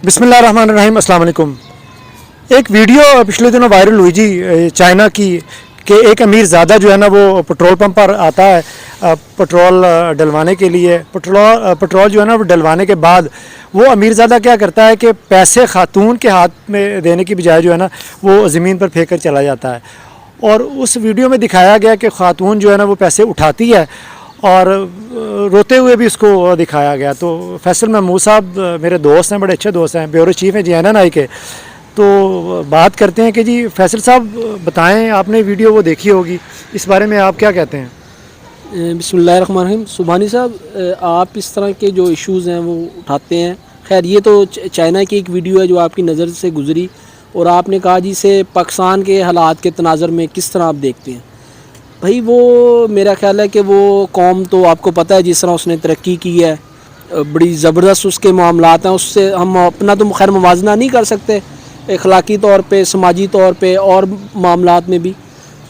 बिस्मिल्लाहिर्रहमानिर्रहीम, अस्सलाम वालेकुम। एक वीडियो पिछले दिनों वायरल हुई जी चाइना की कि एक अमीर ज़्यादा जो है ना वो पेट्रोल पंप पर आता है पेट्रोल डलवाने के लिए। पेट्रोल जो है ना वो डलवाने के बाद वो अमीर ज़्यादा क्या करता है कि पैसे खातून के हाथ में देने की बजाय जो है ना वो ज़मीन पर फेंक कर चला जाता है। और उस वीडियो में दिखाया गया कि खातून जो है ना वो पैसे उठाती है और रोते हुए भी उसको दिखाया गया। तो फैसल महमूद साहब मेरे दोस्त हैं, बड़े अच्छे दोस्त हैं, ब्यूरो चीफ़ हैं JNN के। तो बात करते हैं कि जी फैसल साहब बताएं, आपने वीडियो वो देखी होगी, इस बारे में आप क्या कहते हैं? बिस्मिल्लाहिर्रहमानिर्रहीम। सुबहानी साहब, आप इस तरह के जो इश्यूज़ हैं वो उठाते हैं। खैर, ये तो चाइना की एक वीडियो है जो आपकी नज़र से गुज़री और आपने कहा जी इसे पाकिस्तान के हालात के तनाज़र में किस तरह आप देखते हैं। भाई, वो मेरा ख्याल है कि वो कौम तो आपको पता है जिस तरह उसने तरक्की की है, बड़ी ज़बरदस्त उसके मामलात हैं, उससे हम अपना तो खैर मुवाजना नहीं कर सकते अखलाकी तौर पे, समाजी तौर पे और मामलात में भी।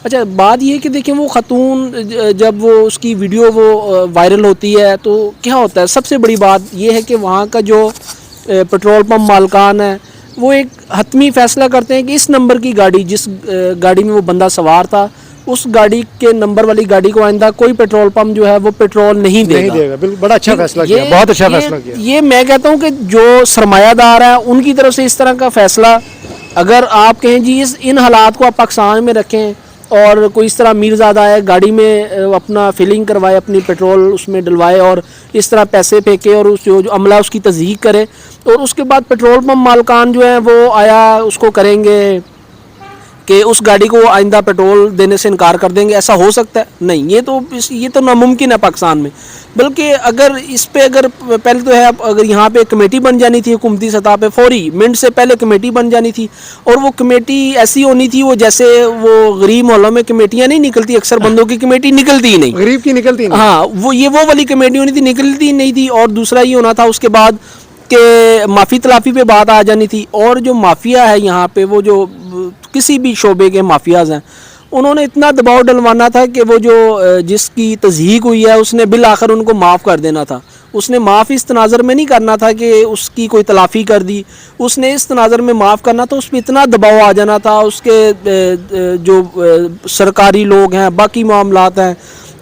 अच्छा, बात ये है कि देखें, वो ख़तून जब वो उसकी वीडियो वो वायरल होती है तो क्या होता है, सबसे बड़ी बात ये है कि वहाँ का जो पेट्रोल पंप मालकान है वो एक हतमी फ़ैसला करते हैं कि इस नंबर की गाड़ी, जिस गाड़ी में वो बंदा सवार था, उस गाड़ी के नंबर वाली गाड़ी को आइंदा कोई पेट्रोल पंप जो है वो पेट्रोल नहीं देगा। बिल्कुल, बड़ा अच्छा फैसला किया, बहुत अच्छा फैसला किया। ये मैं कहता हूँ कि जो सरमायादार है उनकी तरफ से इस तरह का फैसला, अगर आप कहें जी इन हालात को आप पाकिस्तान में रखें और कोई इस तरह मीरज़ादा है गाड़ी में अपना फिलिंग करवाए, अपनी पेट्रोल उसमें डलवाए और इस तरह पैसे फेंके और उस जो अमला उसकी तस्दीक करे और उसके बाद पेट्रोल पंप मालकान जो है वो आया उसको करेंगे कि उस गाड़ी को आइंदा पेट्रोल देने से इनकार कर देंगे, ऐसा हो सकता है? नहीं, ये तो नामुमकिन है पाकिस्तान में। बल्कि अगर इस पे अगर पहले तो है, अगर यहाँ पे कमेटी बन जानी थी हुकूमती सतह पे, फौरी मिनट से पहले कमेटी बन जानी थी और वो कमेटी ऐसी होनी थी, वो जैसे वो गरीब मोहल्लों में कमेटियाँ नहीं निकलती, अक्सर बंदों की कमेटी निकलती ही नहीं, गरीब की निकलती नहीं। हाँ, वो वाली कमेटी होनी थी, निकलती नहीं थी। और दूसरा ये होना था उसके बाद कि माफ़ी तलाफ़ी पे बात आ जानी थी। और जो माफिया है यहाँ पे, वो जो किसी भी शोबे के माफियाज हैं, उन्होंने इतना दबाव डलवाना था कि वो जो जिसकी तज़हीक हुई है उसने बिल आखिर उनको माफ़ कर देना था। उसने माफ़ इस तनाज़र में नहीं करना था कि उसकी कोई तलाफ़ी कर दी, उसने इस तनाज़र में माफ़ करना था। उस पर इतना दबाव आ जाना था, उसके जो सरकारी लोग हैं, बाकी मामलात हैं,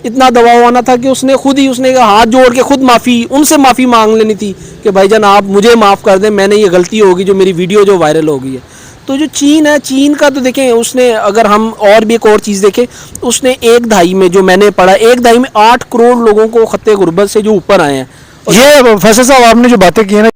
इतना दबाव आना था कि उसने खुद ही उसने हाथ जोड़ के खुद माफ़ी उनसे माफ़ी मांग लेनी थी कि भाईजान आप मुझे माफ़ कर दें, मैंने ये गलती होगी जो मेरी वीडियो जो वायरल हो गई है। तो जो चीन है, चीन का तो देखें, उसने अगर हम और भी एक और चीज़ देखें, उसने एक दहाई में जो मैंने पढ़ा, एक दहाई में 8 करोड़ लोगों को खत्ते गुर्बत से जो ऊपर आए हैं। ये फैसल साहब आपने जो बातें की है ना,